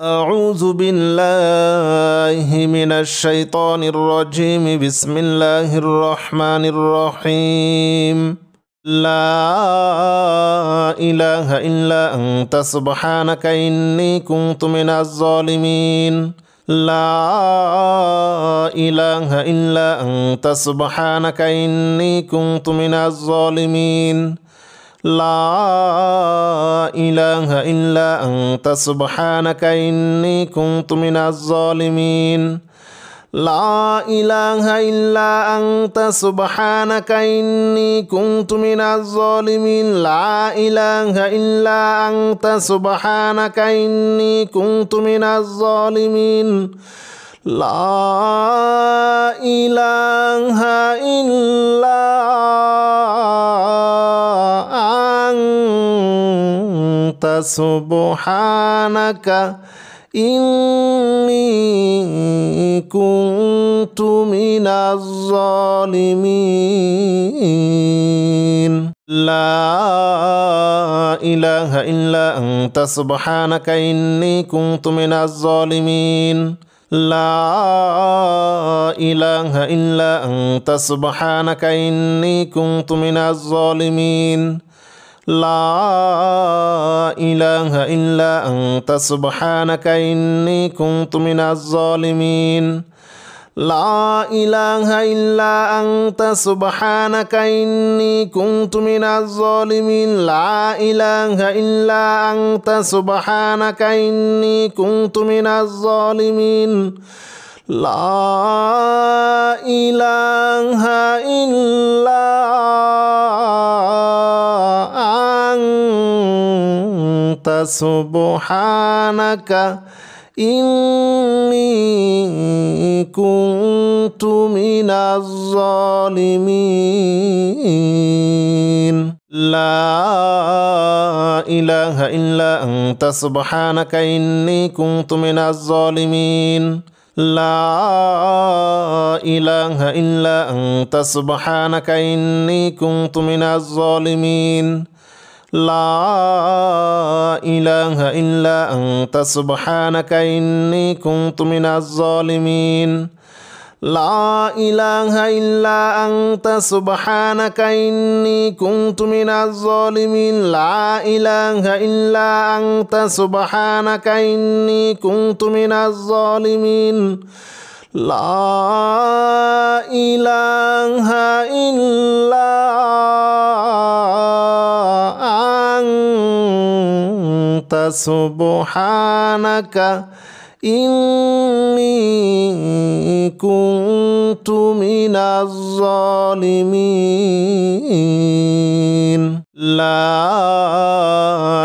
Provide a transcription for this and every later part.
أعوذ بالله من الشيطان الرجيم. بسم الله الرحمن الرحيم. لا إله إلا أنت سبحانك إني كنت من الظالمين. لا إله إلا أنت سبحانك إني كنت من الظالمين. لا إله إلا أنت سبحانك إني كنت من الظالمين. لا إله إلا أنت سبحانك إني كنت من الظالمين. لا إله إلا أنت سبحانك إني كنت من الظالمين. لا إله إلا أنت سبحانك إني كنت من الظالمين. لا إله إلا أنت سبحانك إني كنت من الظالمين. لا إله إلا أنت سبحانك إني كنت من الظالمين. لا إله إلا أنت سبحانك إني كنت من الظالمين. لا إله إلا أنت سبحانك إني كنت من الظالمين. لا إله إلا أنت سبحانك إني كنت من الظالمين. لا إله إلا أنت سبحانك إني كنت من الظالمين. لا إله إلا أنت سبحانك إني كنت من الظالمين. لا إله إلا أنت سبحانك إني كنت من الظالمين. لا إله إلا أنت سبحانك إني كنت من الظالمين. لا إله إلا أنت سبحانك إني كنت من الظالمين. لا إله إلا أنت سبحانك إني كنت من الظالمين. لا إله إلا أنت سبحانك إني كنت من الظالمين. لا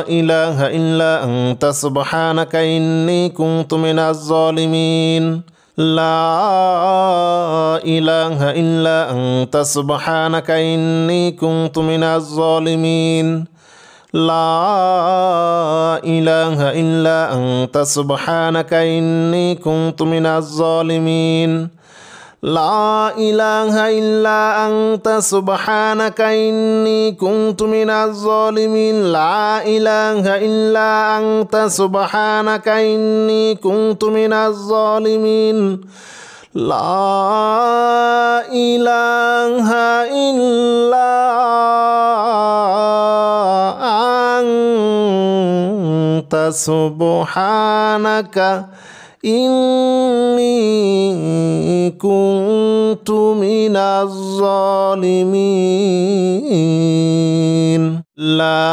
إله إلا أنت سبحانك إني كنت من الظالمين. لا إله إلا أنت سبحانك إني كنت من الظالمين. لا إله إلا أنت سبحانك إني كنت من الظالمين. لا إله إلا أنت سبحانك إني كنت من الظالمين. لا إله إلا أنت سبحانك إني كنت من الظالمين. لا إله إلا أنت سبحانك إني كنت من الظالمين. لا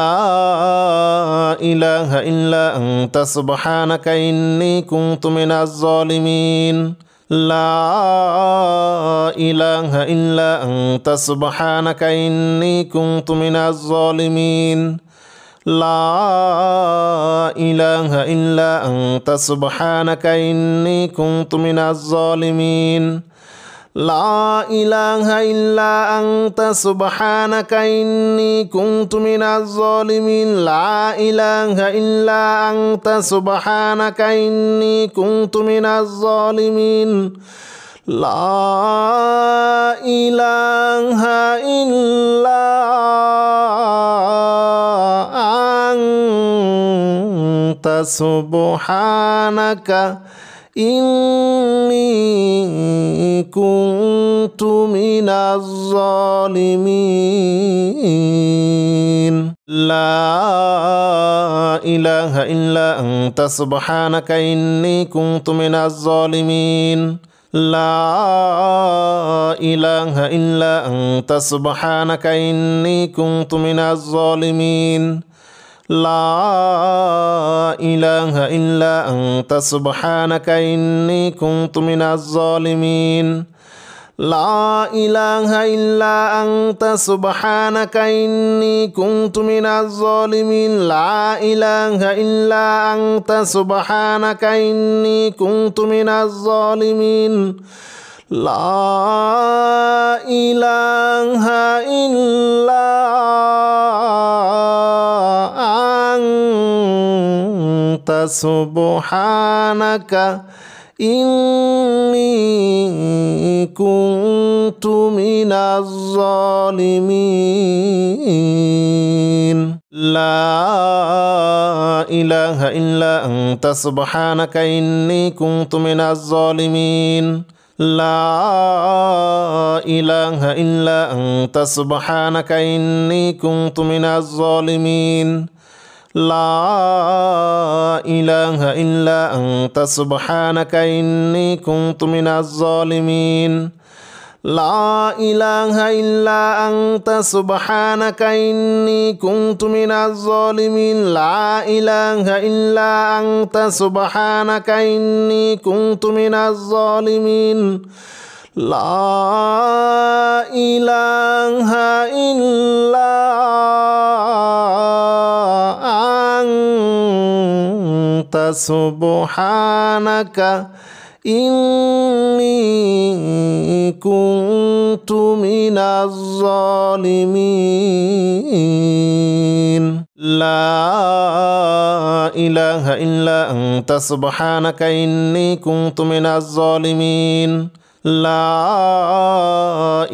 إله إلا أنت سبحانك إني كنت من الظالمين. لا إله إلا أنت سبحانك إني كنت من الظالمين. لا إله إلا أنت سبحانك إني كنت من الظالمين. لا إله إلا أنت سبحانك إني كنت من الظالمين. لا إله إلا أنت سبحانك إني كنت من الظالمين. لا إله إلا أنت سبحانك إني كنت من الظالمين لا إله إلا أنت سبحانك إني كنت من الظالمين لا إله إلا أنت سبحانك إني كنت من الظالمين لا إله إلا أنت سبحانك إني كنت من الظالمين لا إله إلا أنت سبحانك إني كنت من الظالمين لا إله إلا أنت سبحانك إني كنت من الظالمين لا إله إلا أنت سبحانك إني كنت من الظالمين لا إله إلا أنت سبحانك إني كنت من الظالمين لا إله إلا أنت سبحانك إني كنت من الظالمين لا إله إلا أنت سبحانك إني كنت من الظالمين لا إله إلا أنت سبحانك إني كنت من الظالمين لا إله إلا أنت سبحانك إني كنت من الظالمين لا إله إلا أنت سبحانك إني كنت من الظالمين لا إله إلا أنت سبحانك إني كنت من الظالمين لا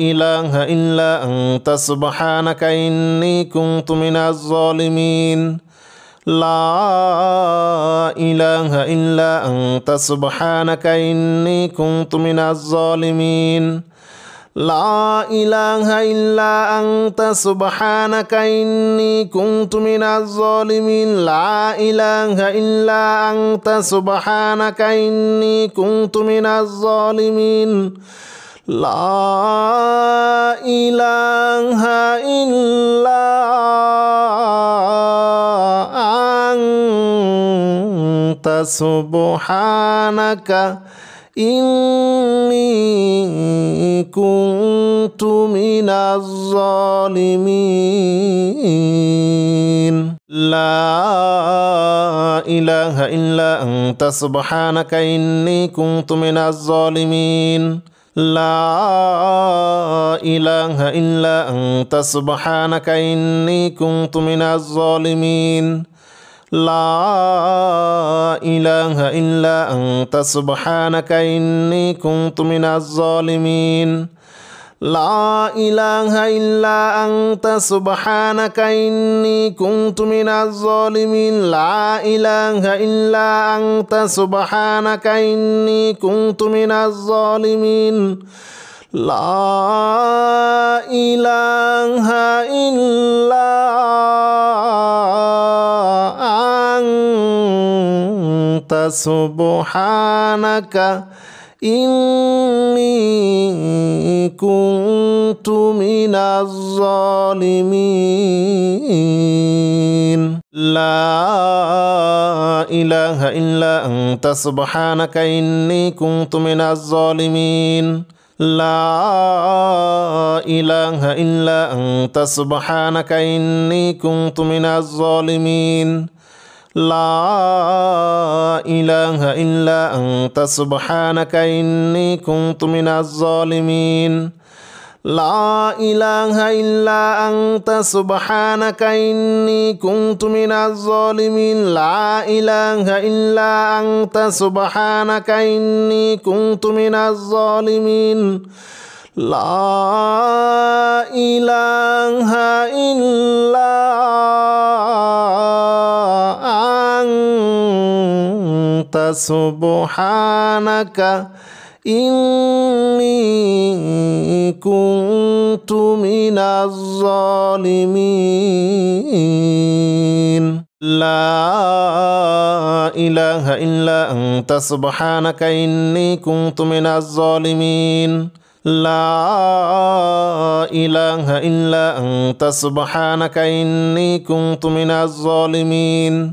إله إلا أنت سبحانك إني كنت من الظالمين لا إله إلا أنت سبحانك إني كنت من الظالمين لا إله إلا أنت سبحانك إني كنت من الظالمين لا إله إلا أنت سبحانك إني كنت من الظالمين لا إله إلا أنت سبحانك إني كنت من الظالمين لا إله إلا أنت سبحانك إني كنت من الظالمين لا إله إلا أنت سبحانك إني كنت من الظالمين لا إله إلا أنت سبحانك إني كنت من الظالمين لا إله إلا أنت سبحانك إني كنت من الظالمين لا إله إلا أنت سبحانك إني كنت من الظالمين لا إله إلا أنت سبحانك إني كنت من الظالمين لا إله إلا أنت سبحانك إني كنت من الظالمين لا إله إلا أنت سبحانك إني كنت من الظالمين لا إله إلا أنت سبحانك إني كنت من الظالمين لا إله إلا أنت سبحانك إني كنت من الظالمين لا إله إلا أنت سبحانك إني كنت من الظالمين لا إله إلا أنت سبحانك إني كنت من الظالمين لا إله إلا أنت سبحانك إني كنت من الظالمين لا إله إلا أنت سبحانك إني كنت من الظالمين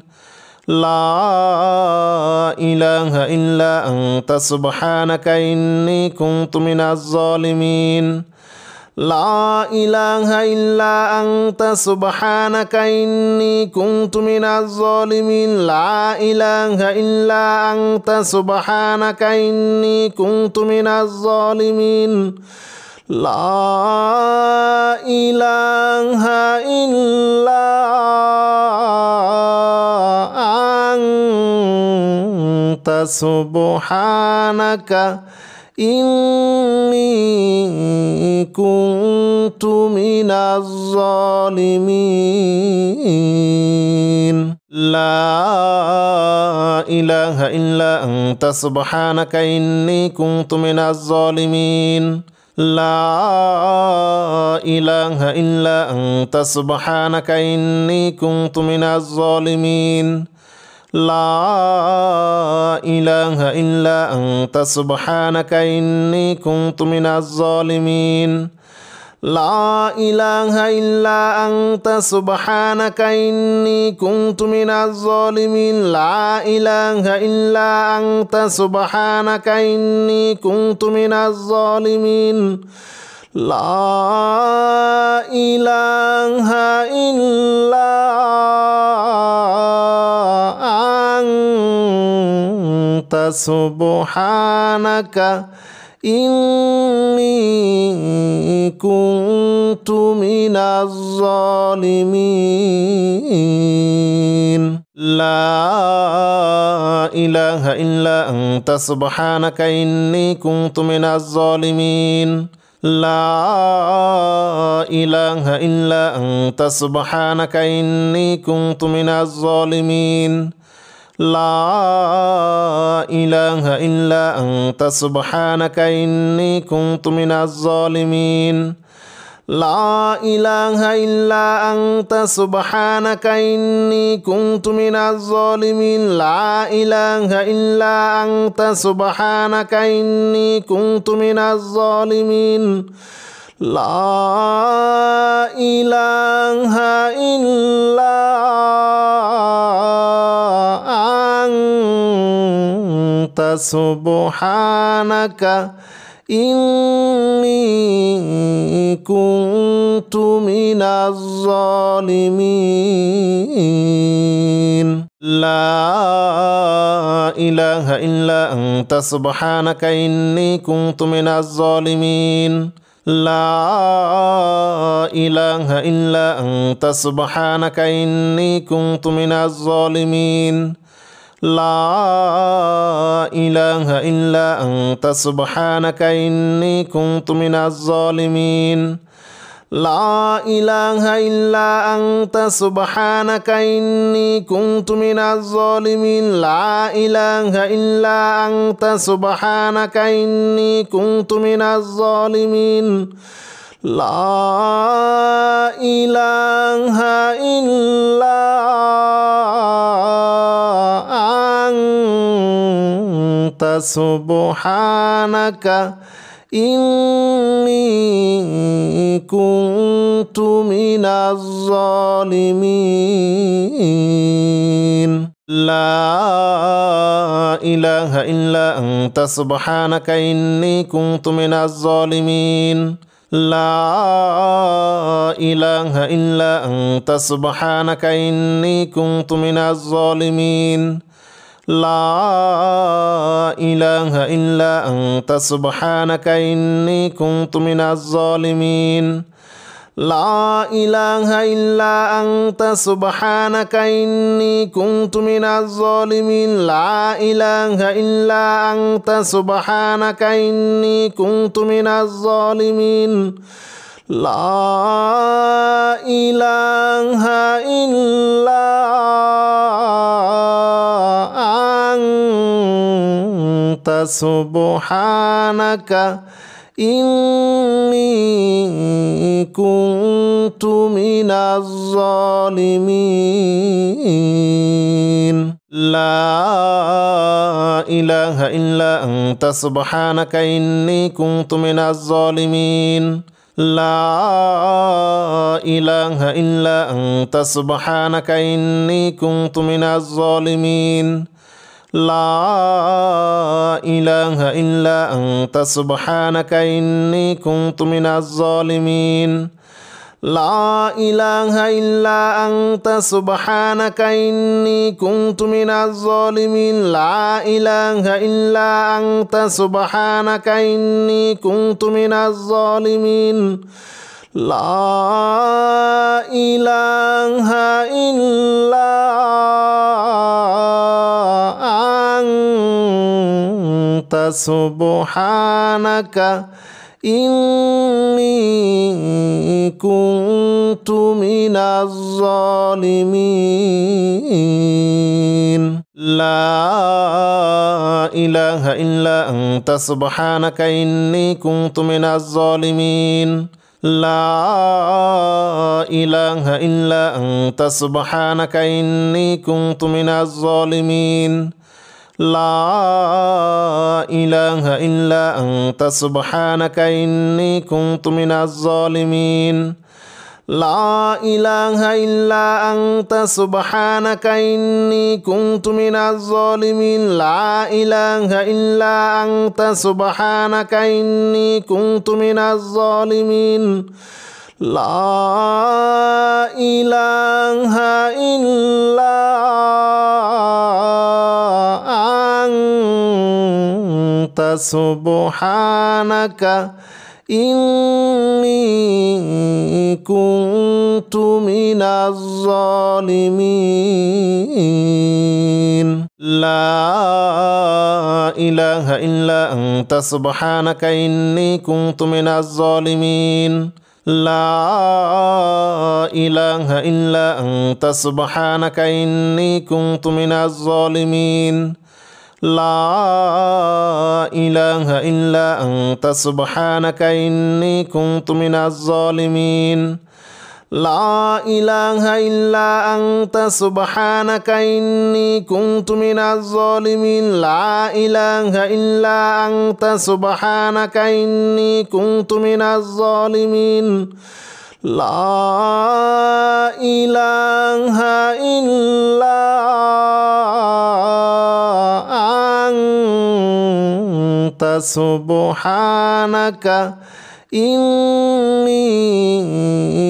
لا إله إلا أنت سبحانك إني كنت من الظالمين لا إله إلا أنت سبحانك إني كنت من الظالمين لا إله إلا أنت سبحانك إني كنت من الظالمين لا إله إلا أنت سبحانك إني كنت من الظالمين لا إله إلا أنت سبحانك إني كنت من الظالمين لا إله إلا أنت سبحانك إني كنت من الظالمين لا إله إلا أنت سبحانك إني كنت من الظالمين لا إله إلا أنت سبحانك إني كنت من الظالمين لا إله إلا أنت سبحانك إني كنت من الظالمين لا إله إلا أنت سبحانك إني كنت من الظالمين لا إله إلا أنت سبحانك إني كنت من الظالمين لا إله إلا أنت سبحانك إني كنت من الظالمين لا إله إلا أنت سبحانك إني كنت من الظالمين لا إله إلا أنت سبحانك إني كنت من الظالمين لا إله إلا أنت سبحانك إني كنت من الظالمين لا إله إلا أنت سبحانك إني كنت من الظالمين لا إله إلا أنت سبحانك إني كنت من الظالمين لا إله إلا أنت سبحانك إني كنت من الظالمين لا إله إلا أنت سبحانك إني كنت من الظالمين لا إله إلا أنت سبحانك إني كنت من الظالمين لا إله إلا أنت سبحانك إني كنت من الظالمين لا إله إلا أنت سبحانك إني كنت من الظالمين لا إله إلا أنت سبحانك إني كنت من الظالمين لا إله إلا أنت سبحانك إني كنت من الظالمين لا إله إلا أنت سبحانك إني كنت من الظالمين لا إله إلا أنت سبحانك إني كنت من الظالمين لا إله إلا أنت سبحانك إني كنت من الظالمين لا إله إلا أنت سبحانك إني كنت من الظالمين لا إله إلا أنت سبحانك إني كنت من الظالمين لا إله إلا أنت سبحانك إني كنت من الظالمين لا إله إلا أنت سبحانك إني كنت من الظالمين لا إله إلا أنت سبحانك إني كنت من الظالمين لا إله إلا أنت سبحانك إني كنت من الظالمين لا إله إلا أنت سبحانك إني كنت من الظالمين لا إله إلا أنت سبحانك إني كنت من الظالمين لا إله إلا أنت سبحانك إني كنت من الظالمين لا إله إلا أنت سبحانك إني كنت من الظالمين لا إله إلا أنت سبحانك إني كنت من الظالمين لا إله إلا أنت سبحانك إني كنت من الظالمين لا إله إلا أنت سبحانك إني كنت من الظالمين لا إله إلا أنت سبحانك إني كنت من الظالمين لا إله إلا أنت سبحانك إني كنت من الظالمين لا إله إلا أنت سبحانك إني كنت من الظالمين لا إله إلا أنت سبحانك إني كنت من الظالمين لا إله إلا أنت سبحانك إني كنت من الظالمين لا إله إلا أنت سبحانك إني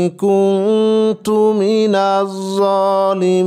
كنت من الظالمين.